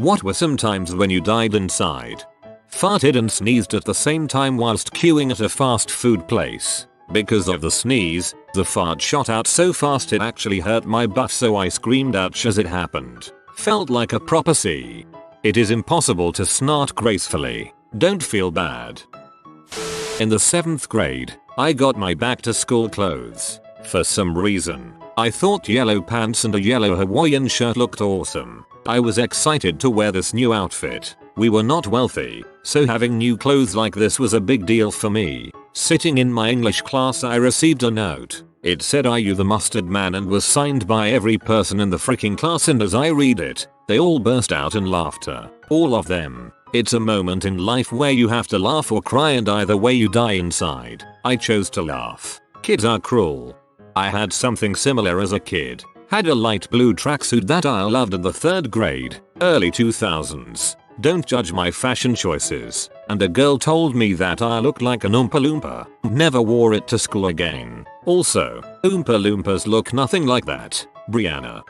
What were some times when you died inside? Farted and sneezed at the same time whilst queuing at a fast food place. Because of the sneeze, the fart shot out so fast it actually hurt my butt, so I screamed ouch as it happened. Felt like a proper C. It is impossible to snort gracefully. Don't feel bad. In the 7th grade, I got my back to school clothes. For some reason, I thought yellow pants and a yellow Hawaiian shirt looked awesome. I was excited to wear this new outfit. We were not wealthy, so having new clothes like this was a big deal for me. Sitting in my English class, I received a note. It said, "Are you the mustard man?" and was signed by every person in the freaking class, and as I read it, they all burst out in laughter. All of them. It's a moment in life where you have to laugh or cry, and either way you die inside. I chose to laugh. Kids are cruel. I had something similar as a kid. Had a light blue tracksuit that I loved in the 3rd grade, early 2000s. Don't judge my fashion choices. And a girl told me that I looked like an Oompa Loompa. Never wore it to school again. Also, Oompa Loompas look nothing like that. Brianna.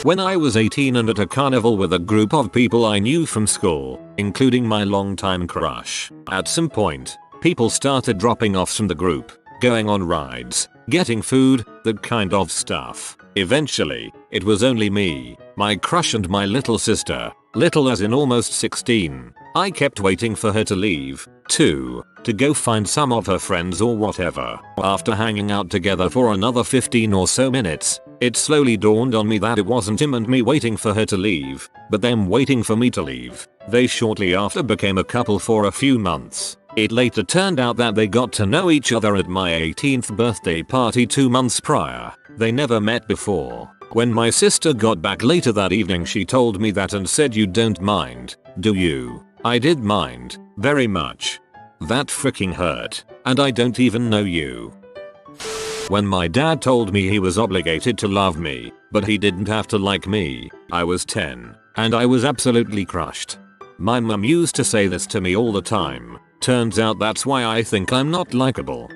When I was 18 and at a carnival with a group of people I knew from school, including my longtime crush, at some point, people started dropping off from the group, going on rides, getting food, that kind of stuff. Eventually, it was only me, my crush and my little sister, little as in almost 16. I kept waiting for her to leave, too, to go find some of her friends or whatever. After hanging out together for another 15 or so minutes, it slowly dawned on me that it wasn't him and me waiting for her to leave, but them waiting for me to leave. They shortly after became a couple for a few months. It later turned out that they got to know each other at my 18th birthday party 2 months prior. They never met before. When my sister got back later that evening, she told me that and said, "You don't mind, do you?" I did mind, very much. That freaking hurt, and I don't even know you. When my dad told me he was obligated to love me, but he didn't have to like me, I was 10, and I was absolutely crushed. My mum used to say this to me all the time. Turns out that's why I think I'm not likable.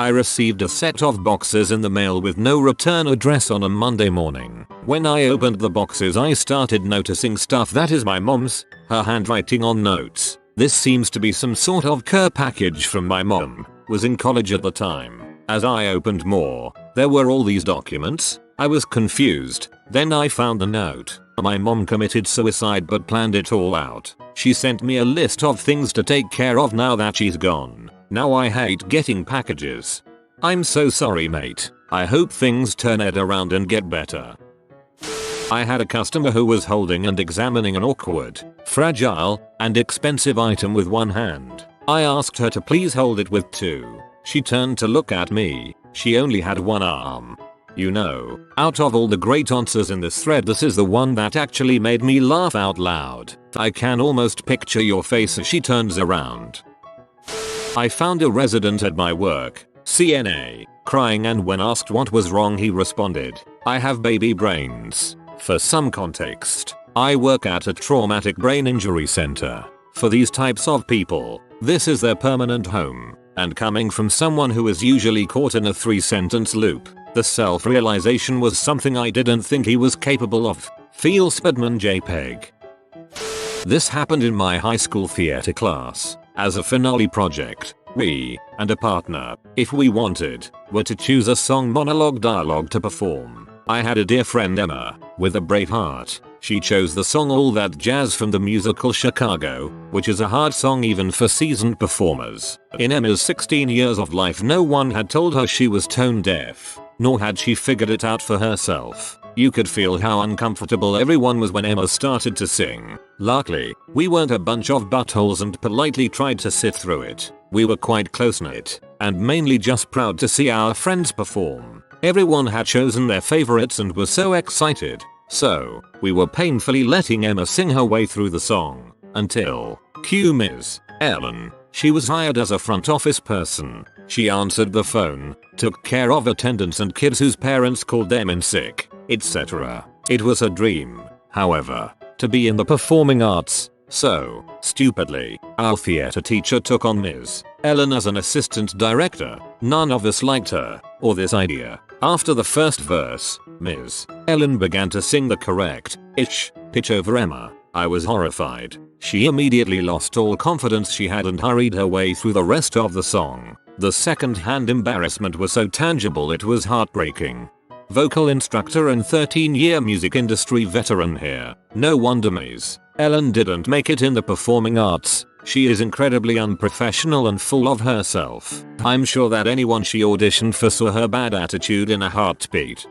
I received a set of boxes in the mail with no return address on a Monday morning. When I opened the boxes, I started noticing stuff that is my mom's, her handwriting on notes. This seems to be some sort of care package from my mom. Was in college at the time. As I opened more, there were all these documents. I was confused. Then I found the note. My mom committed suicide but planned it all out. She sent me a list of things to take care of now that she's gone. Now I hate getting packages. I'm so sorry, mate. I hope things turn it around and get better. I had a customer who was holding and examining an awkward, fragile, and expensive item with one hand. I asked her to please hold it with two. She turned to look at me. She only had one arm. You know, out of all the great answers in this thread, this is the one that actually made me laugh out loud. I can almost picture your face as she turns around. I found a resident at my work, CNA, crying, and when asked what was wrong he responded, "I have baby brains." For some context, I work at a traumatic brain injury center. For these types of people, this is their permanent home. And coming from someone who is usually caught in a 3-sentence loop, the self-realization was something I didn't think he was capable of. Feel Spudman JPEG. This happened in my high school theater class. As a finale project, we, and a partner, if we wanted, were to choose a song monologue dialogue to perform. I had a dear friend Emma, with a brave heart. She chose the song All That Jazz from the musical Chicago, which is a hard song even for seasoned performers. In Emma's 16 years of life, no one had told her she was tone deaf, nor had she figured it out for herself. You could feel how uncomfortable everyone was when Emma started to sing. Luckily, we weren't a bunch of buttholes and politely tried to sit through it. We were quite close-knit, and mainly just proud to see our friends perform. Everyone had chosen their favorites and was so excited. So, we were painfully letting Emma sing her way through the song, until, cue Ms. Ellen. She was hired as a front office person. She answered the phone, took care of attendants and kids whose parents called them in sick, etc. It was a dream, however, to be in the performing arts. So, stupidly, our theater teacher took on Ms. Ellen as an assistant director. None of us liked her, or this idea. After the first verse, Ms. Ellen began to sing the correct pitch over Emma. I was horrified. She immediately lost all confidence she had and hurried her way through the rest of the song. The second-hand embarrassment was so tangible it was heartbreaking. Vocal instructor and 13-year music industry veteran here. No wonder Ms. Ellen didn't make it in the performing arts. She is incredibly unprofessional and full of herself. I'm sure that anyone she auditioned for saw her bad attitude in a heartbeat.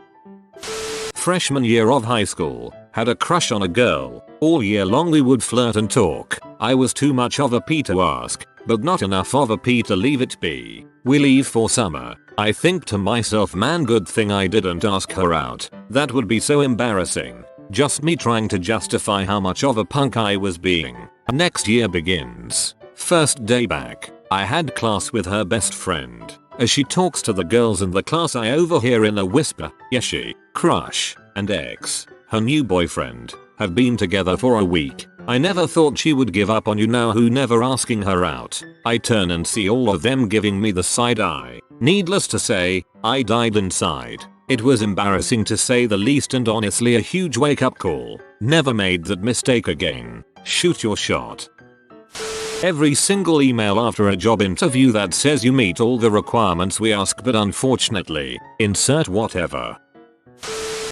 Freshman year of high school, had a crush on a girl. All year long we would flirt and talk. I was too much of a P to ask, but not enough of a P to leave it be. We leave for summer. I think to myself, man, good thing I didn't ask her out. That would be so embarrassing. Just me trying to justify how much of a punk I was being. Next year begins. First day back, I had class with her best friend. As she talks to the girls in the class, I overhear in a whisper, yes, she, crush, and ex, her new boyfriend, have been together for a week. I never thought she would give up on you now who never asking her out. I turn and see all of them giving me the side eye. Needless to say, I died inside. It was embarrassing to say the least and honestly a huge wake up call. Never made that mistake again. Shoot your shot. Every single email after a job interview that says you meet all the requirements we ask but unfortunately, insert whatever.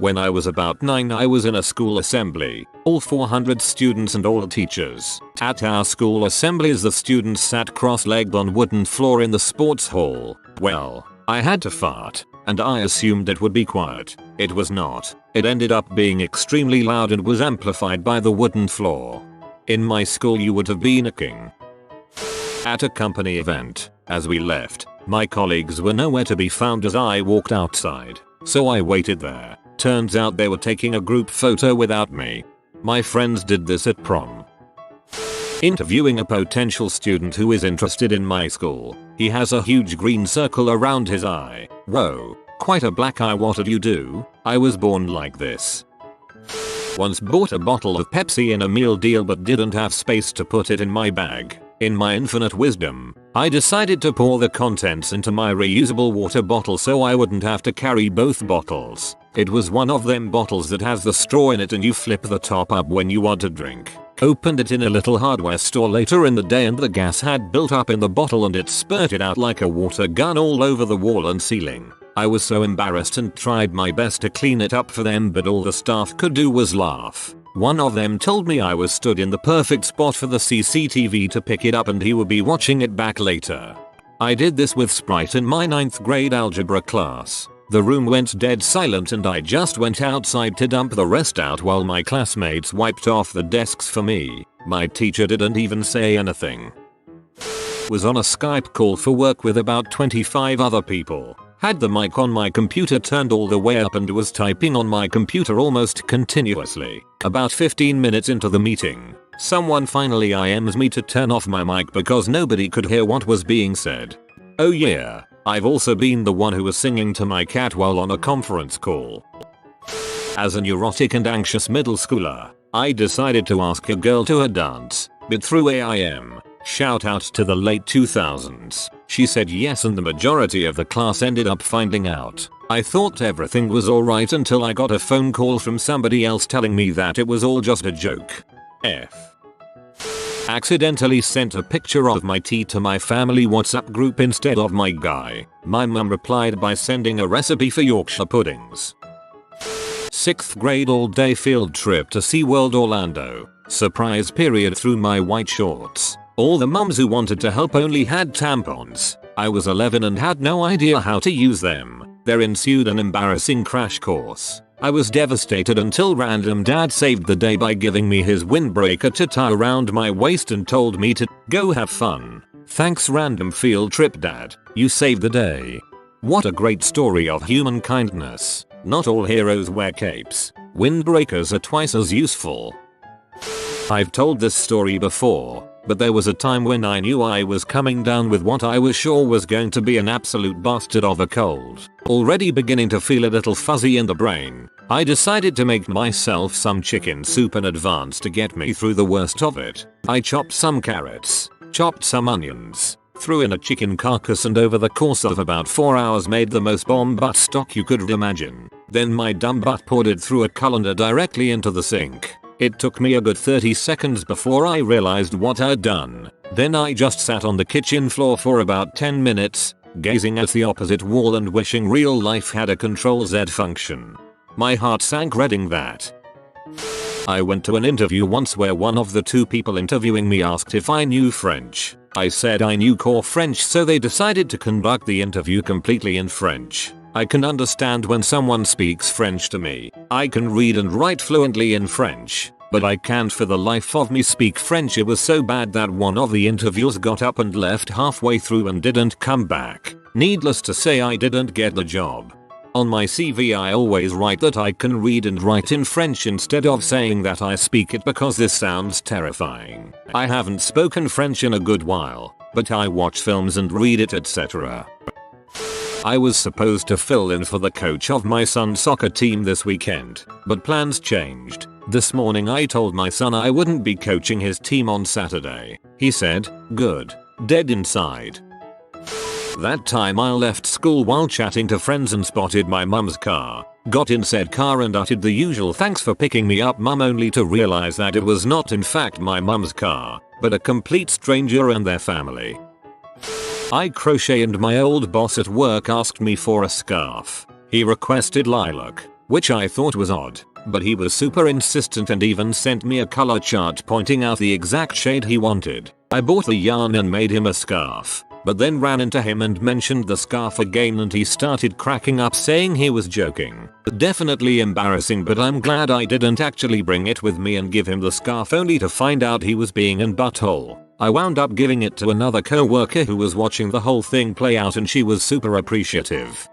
When I was about 9 I was in a school assembly, all 400 students and all teachers. At our school assemblies the students sat cross-legged on wooden floor in the sports hall. Well, I had to fart, and I assumed it would be quiet. It was not. It ended up being extremely loud and was amplified by the wooden floor. In my school you would have been a king. At a company event, as we left, my colleagues were nowhere to be found as I walked outside, so I waited there. Turns out they were taking a group photo without me. My friends did this at prom. Interviewing a potential student who is interested in my school. He has a huge green circle around his eye. Whoa, quite a black eye, what did you do? I was born like this. Once bought a bottle of Pepsi in a meal deal but didn't have space to put it in my bag. In my infinite wisdom, I decided to pour the contents into my reusable water bottle so I wouldn't have to carry both bottles. It was one of them bottles that has the straw in it and you flip the top up when you want a drink. Opened it in a little hardware store later in the day and the gas had built up in the bottle and it spurted out like a water gun all over the wall and ceiling. I was so embarrassed and tried my best to clean it up for them, but all the staff could do was laugh. One of them told me I was stood in the perfect spot for the CCTV to pick it up and he would be watching it back later. I did this with Sprite in my 9th grade algebra class. The room went dead silent and I just went outside to dump the rest out while my classmates wiped off the desks for me. My teacher didn't even say anything. Was on a Skype call for work with about 25 other people. Had the mic on my computer turned all the way up and was typing on my computer almost continuously. About 15 minutes into the meeting, someone finally IMs me to turn off my mic because nobody could hear what was being said. Oh yeah, I've also been the one who was singing to my cat while on a conference call. As a neurotic and anxious middle schooler, I decided to ask a girl to a dance, but through AIM. Shout out to the late 2000s. She said yes and the majority of the class ended up finding out. I thought everything was alright until I got a phone call from somebody else telling me that it was all just a joke. Accidentally sent a picture of my tea to my family WhatsApp group instead of my guy. My mum replied by sending a recipe for Yorkshire puddings. 6th grade all-day field trip to SeaWorld Orlando. Surprise period through my white shorts. All the mums who wanted to help only had tampons. I was 11 and had no idea how to use them. There ensued an embarrassing crash course. I was devastated until random dad saved the day by giving me his windbreaker to tie around my waist and told me to go have fun. Thanks random field trip dad, you saved the day. What a great story of human kindness. Not all heroes wear capes. Windbreakers are twice as useful. I've told this story before, but there was a time when I knew I was coming down with what I was sure was going to be an absolute bastard of a cold. Already beginning to feel a little fuzzy in the brain, I decided to make myself some chicken soup in advance to get me through the worst of it. I chopped some carrots, chopped some onions, threw in a chicken carcass and over the course of about 4 hours made the most bomb butt stock you could imagine. Then my dumb butt poured it through a colander directly into the sink. It took me a good 30 seconds before I realized what I'd done. Then I just sat on the kitchen floor for about 10 minutes, gazing at the opposite wall and wishing real life had a Control-Z function. My heart sank reading that. I went to an interview once where one of the two people interviewing me asked if I knew French. I said I knew core French, so they decided to conduct the interview completely in French. I can understand when someone speaks French to me. I can read and write fluently in French, but I can't for the life of me speak French. It was so bad that one of the interviewers got up and left halfway through and didn't come back. Needless to say, I didn't get the job. On my CV I always write that I can read and write in French instead of saying that I speak it because this sounds terrifying. I haven't spoken French in a good while, but I watch films and read it, etc. I was supposed to fill in for the coach of my son's soccer team this weekend, but plans changed. This morning I told my son I wouldn't be coaching his team on Saturday. He said, "Good." Dead inside. That time I left school while chatting to friends and spotted my mum's car. Got in said car and uttered the usual "thanks for picking me up mum," only to realize that it was not in fact my mum's car, but a complete stranger and their family. I crochet and my old boss at work asked me for a scarf. He requested lilac, which I thought was odd, but he was super insistent and even sent me a color chart pointing out the exact shade he wanted. I bought the yarn and made him a scarf, but then ran into him and mentioned the scarf again and he started cracking up saying he was joking. Definitely embarrassing, but I'm glad I didn't actually bring it with me and give him the scarf only to find out he was being an butthole. I wound up giving it to another co-worker who was watching the whole thing play out and she was super appreciative.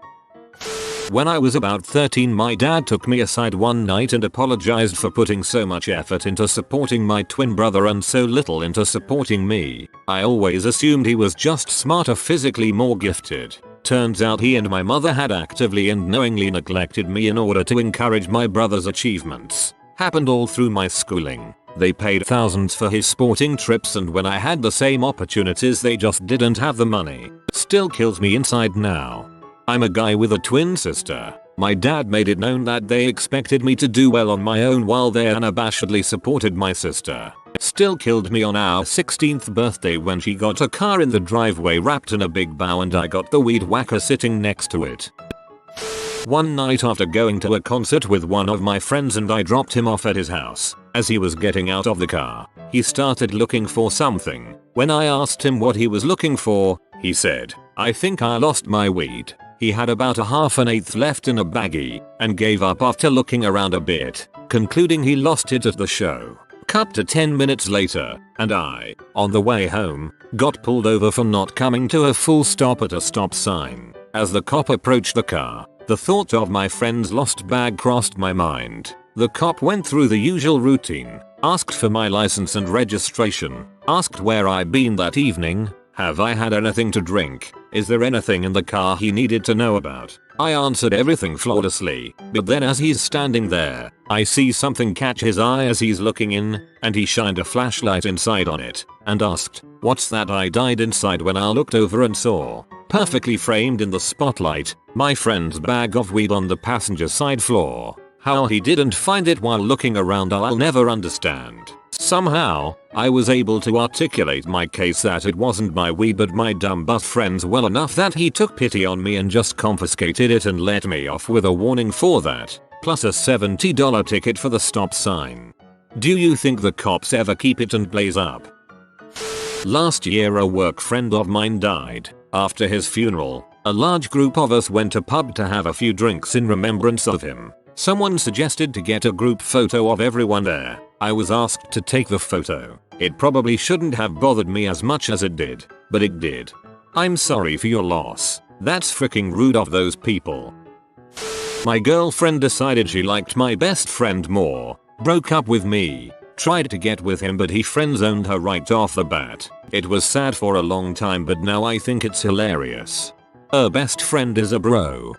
When I was about 13, my dad took me aside one night and apologized for putting so much effort into supporting my twin brother and so little into supporting me. I always assumed he was just smarter, physically more gifted. Turns out he and my mother had actively and knowingly neglected me in order to encourage my brother's achievements. Happened all through my schooling. They paid thousands for his sporting trips, and when I had the same opportunities they just didn't have the money. Still kills me inside now. I'm a guy with a twin sister. My dad made it known that they expected me to do well on my own while they unabashedly supported my sister. Still killed me on our 16th birthday when she got a car in the driveway wrapped in a big bow and I got the weed whacker sitting next to it. One night after going to a concert with one of my friends and I dropped him off at his house, as he was getting out of the car, he started looking for something. When I asked him what he was looking for, he said, "I think I lost my weed." He had about a half an eighth left in a baggie and gave up after looking around a bit, concluding he lost it at the show. Cut to 10 minutes later, and I, on the way home, got pulled over for not coming to a full stop at a stop sign. As the cop approached the car, the thought of my friend's lost bag crossed my mind. The cop went through the usual routine, asked for my license and registration, asked where I'd been that evening, have I had anything to drink, is there anything in the car he needed to know about. I answered everything flawlessly, but then as he's standing there, I see something catch his eye as he's looking in, and he shined a flashlight inside on it, and asked, "What's that?" I died inside when I looked over and saw, perfectly framed in the spotlight, my friend's bag of weed on the passenger side floor. How he didn't find it while looking around I'll never understand. Somehow, I was able to articulate my case that it wasn't my weed but my dumb butt friend's well enough that he took pity on me and just confiscated it and let me off with a warning for that, plus a $70 ticket for the stop sign. Do you think the cops ever keep it and blaze up? Last year a work friend of mine died. After his funeral, a large group of us went to pub to have a few drinks in remembrance of him. Someone suggested to get a group photo of everyone there. I was asked to take the photo. It probably shouldn't have bothered me as much as it did, but it did. I'm sorry for your loss. That's freaking rude of those people. My girlfriend decided she liked my best friend more, broke up with me, tried to get with him but he friend-zoned her right off the bat. It was sad for a long time but now I think it's hilarious. Her best friend is a bro.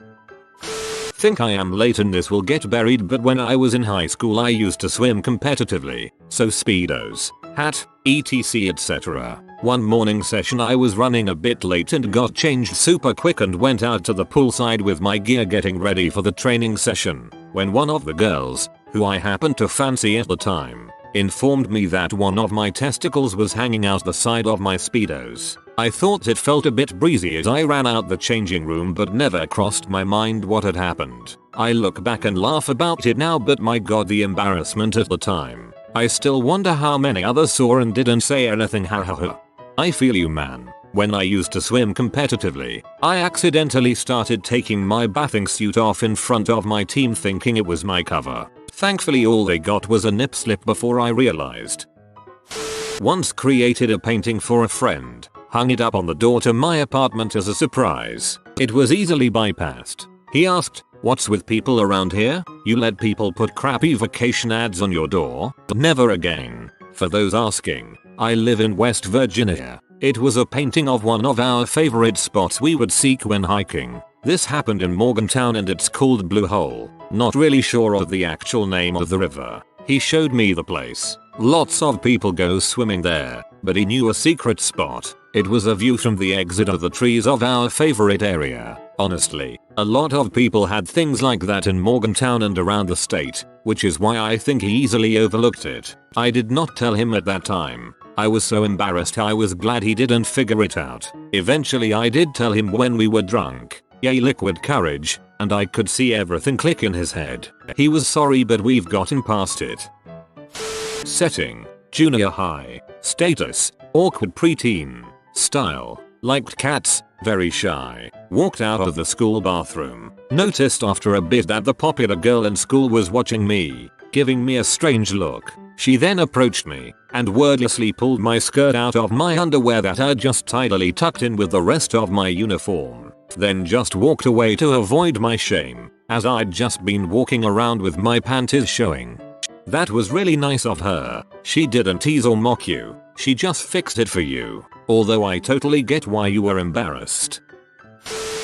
Think I am late and this will get buried, but when I was in high school I used to swim competitively, so speedos, hat, etc, etc. One morning session I was running a bit late and got changed super quick and went out to the poolside with my gear getting ready for the training session, when one of the girls, who I happened to fancy at the time, informed me that one of my testicles was hanging out the side of my speedos. I thought it felt a bit breezy as I ran out the changing room, but never crossed my mind what had happened. I look back and laugh about it now, but my god, the embarrassment at the time. I still wonder how many others saw and didn't say anything. Ha ha ha. I feel you, man. When I used to swim competitively, I accidentally started taking my bathing suit off in front of my team thinking it was my cover. Thankfully all they got was a nip slip before I realized. Once created a painting for a friend, hung it up on the door to my apartment as a surprise. It was easily bypassed. He asked, "What's with people around here? You let people put crappy vacation ads on your door?" Never again. For those asking, I live in West Virginia. It was a painting of one of our favorite spots we would seek when hiking. This happened in Morgantown and it's called Blue Hole. Not really sure of the actual name of the river. He showed me the place. Lots of people go swimming there, but he knew a secret spot. It was a view from the exit of the trees of our favorite area. Honestly, a lot of people had things like that in Morgantown and around the state, which is why I think he easily overlooked it. I did not tell him at that time. I was so embarrassed. I was glad he didn't figure it out. Eventually I did tell him when we were drunk. Yay, liquid courage, and I could see everything click in his head. He was sorry, but we've gotten past it. Setting: junior high. Status: awkward preteen. Style: liked cats, very shy. Walked out of the school bathroom. Noticed after a bit that the popular girl in school was watching me, giving me a strange look. She then approached me and wordlessly pulled my skirt out of my underwear that I'd just tidily tucked in with the rest of my uniform. Then just walked away to avoid my shame, as I'd just been walking around with my panties showing. That was really nice of her. She didn't tease or mock you. She just fixed it for you. Although I totally get why you were embarrassed.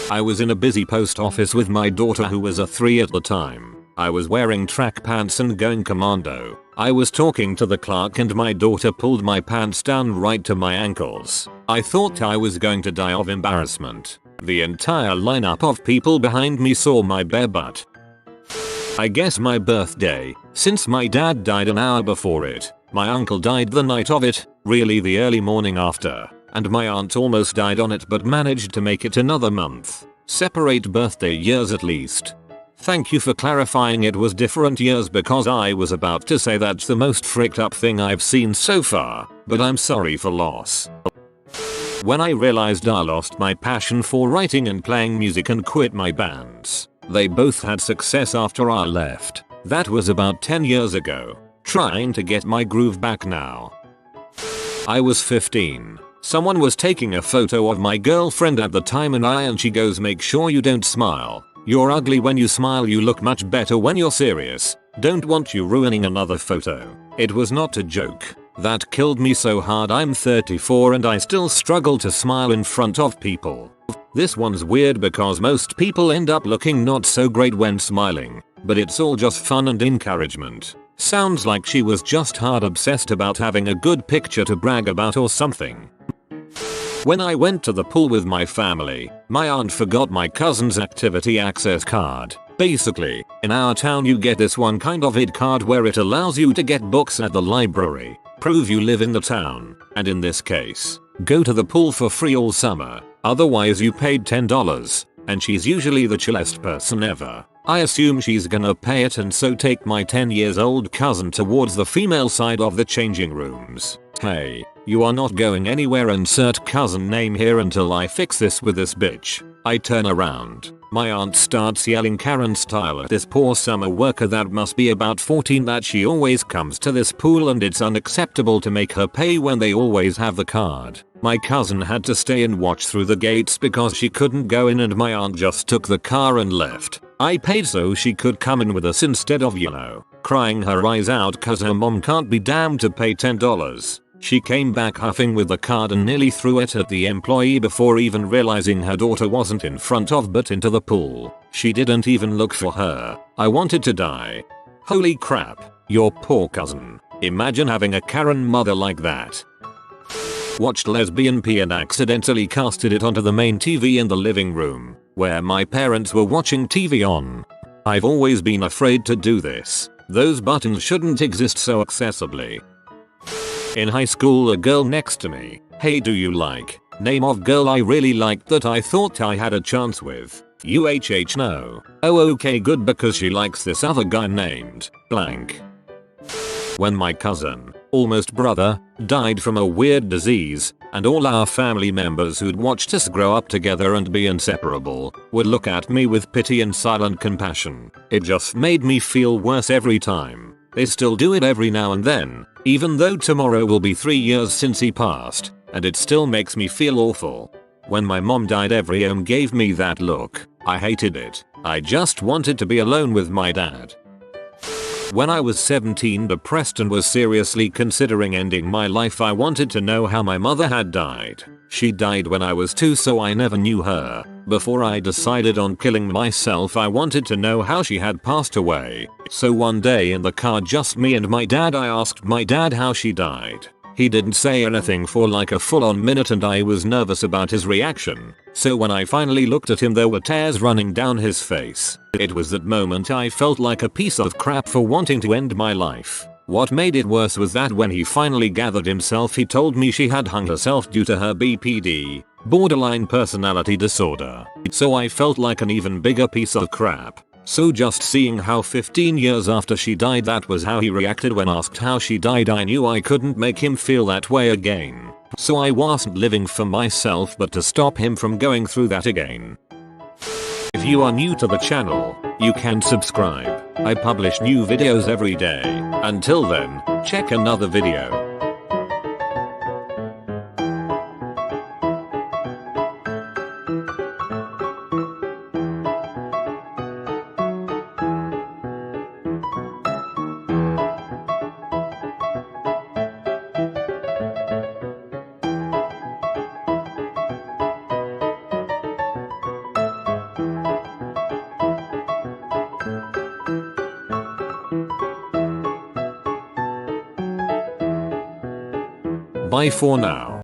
I was in a busy post office with my daughter, who was a 3 at the time. I was wearing track pants and going commando. I was talking to the clerk and my daughter pulled my pants down right to my ankles. I thought I was going to die of embarrassment. The entire lineup of people behind me saw my bare butt. I guess my birthday, since my dad died an hour before it. My uncle died the night of it, really the early morning after, and my aunt almost died on it but managed to make it another month. Separate birthday years at least. Thank you for clarifying it was different years, because I was about to say that's the most fricked up thing I've seen so far, but I'm sorry for loss. When I realized I lost my passion for writing and playing music and quit my bands. They both had success after I left. That was about 10 years ago. Trying to get my groove back now. I was 15. Someone was taking a photo of my girlfriend at the time and she goes, "Make sure you don't smile. You're ugly when you smile, you look much better when you're serious. Don't want you ruining another photo." It was not a joke. That killed me so hard. I'm 34 and I still struggle to smile in front of people. This one's weird because most people end up looking not so great when smiling, but it's all just fun and encouragement. Sounds like she was just hard obsessed about having a good picture to brag about or something. When I went to the pool with my family, my aunt forgot my cousin's activity access card. Basically, in our town you get this one kind of ID card where it allows you to get books at the library, prove you live in the town, and in this case, go to the pool for free all summer. Otherwise you paid $10, and she's usually the chillest person ever. I assume she's gonna pay it and so take my 10 years old cousin towards the female side of the changing rooms. Hey, you are not going anywhere, insert cousin name here until I fix this with this bitch. I turn around. My aunt starts yelling Karen style at this poor summer worker that must be about 14 that she always comes to this pool and it's unacceptable to make her pay when they always have the card. My cousin had to stay and watch through the gates because she couldn't go in and my aunt just took the car and left. I paid so she could come in with us instead of crying her eyes out cause her mom can't be damned to pay $10. She came back huffing with the card and nearly threw it at the employee before even realizing her daughter wasn't in front of but into the pool. She didn't even look for her. I wanted to die. Holy crap, your poor cousin. Imagine having a Karen mother like that. Watched Lesbian P and accidentally casted it onto the main TV in the living room, where my parents were watching TV on. I've always been afraid to do this. Those buttons shouldn't exist so accessibly. In high school, a girl next to me. Hey, do you like? Name of girl I really liked that I thought I had a chance with. UHH no. Oh okay good because she likes this other guy named blank. When my cousin, almost brother, died from a weird disease, and all our family members who'd watched us grow up together and be inseparable would look at me with pity and silent compassion, it just made me feel worse every time. They still do it every now and then, even though tomorrow will be 3 years since he passed, and it still makes me feel awful. When my mom died, everyone gave me that look. I hated it. I just wanted to be alone with my dad. When I was 17, depressed and was seriously considering ending my life, I wanted to know how my mother had died. She died when I was 2, so I never knew her. Before I decided on killing myself, I wanted to know how she had passed away. So one day in the car, just me and my dad, I asked my dad how she died. He didn't say anything for like a full-on minute and I was nervous about his reaction. So when I finally looked at him, there were tears running down his face. It was that moment I felt like a piece of crap for wanting to end my life. What made it worse was that when he finally gathered himself, he told me she had hung herself due to her BPD, borderline personality disorder. So I felt like an even bigger piece of crap. So just seeing how 15 years after she died, that was how he reacted when asked how she died, I knew I couldn't make him feel that way again. So I wasn't living for myself but to stop him from going through that again. If you are new to the channel, you can subscribe. I publish new videos every day. Until then, check another video. Bye for now.